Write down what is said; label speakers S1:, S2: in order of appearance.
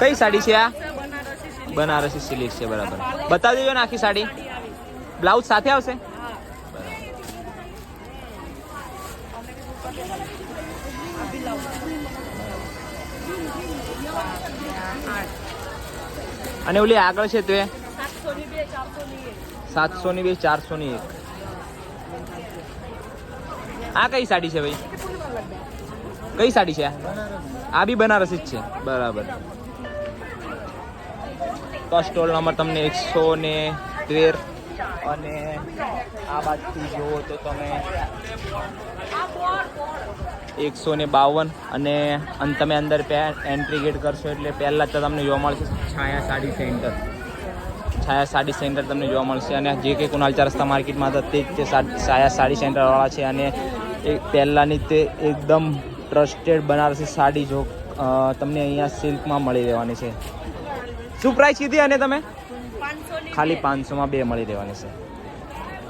S1: કઈ સાડી છે આ? બનારસી સિલ્ક છે, બરાબર. બતાવી દેજો ને આખી સાડી. બ્લાઉઝ સાથે આવશે? અને ઓલી આગળ છે તો એ 700 ની 2 400 ની 1. આ કઈ સાડી છે ભાઈ? કઈ સાડી છે આ બી બનારસી જ છે, બરાબર. તો સ્ટોલ નંબર તમને 113 અને આ બાજુથી જુઓ તો તમે 152 અને તમે અંદર એન્ટ્રી ગેટ કરશો એટલે પહેલાં તો તમને જોવા મળશે છાયા સાડી સેન્ટર. છાયા સાડી સેન્ટર તમને જોવા મળશે અને જે કંઈ કુનાલ 4 રસ્તા માર્કેટમાં હતા તે જ તે છાયા સાડી સેન્ટરવાળા છે. અને એ પહેલાંની તે એકદમ ટ્રસ્ટેડ બનારસી સાડી જો તમને અહીંયા સિલ્કમાં મળી રહેવાની છે. શું પ્રાઇસ કીધી અને તમે? ખાલી 500માં 2 મળી રહેવાની છે.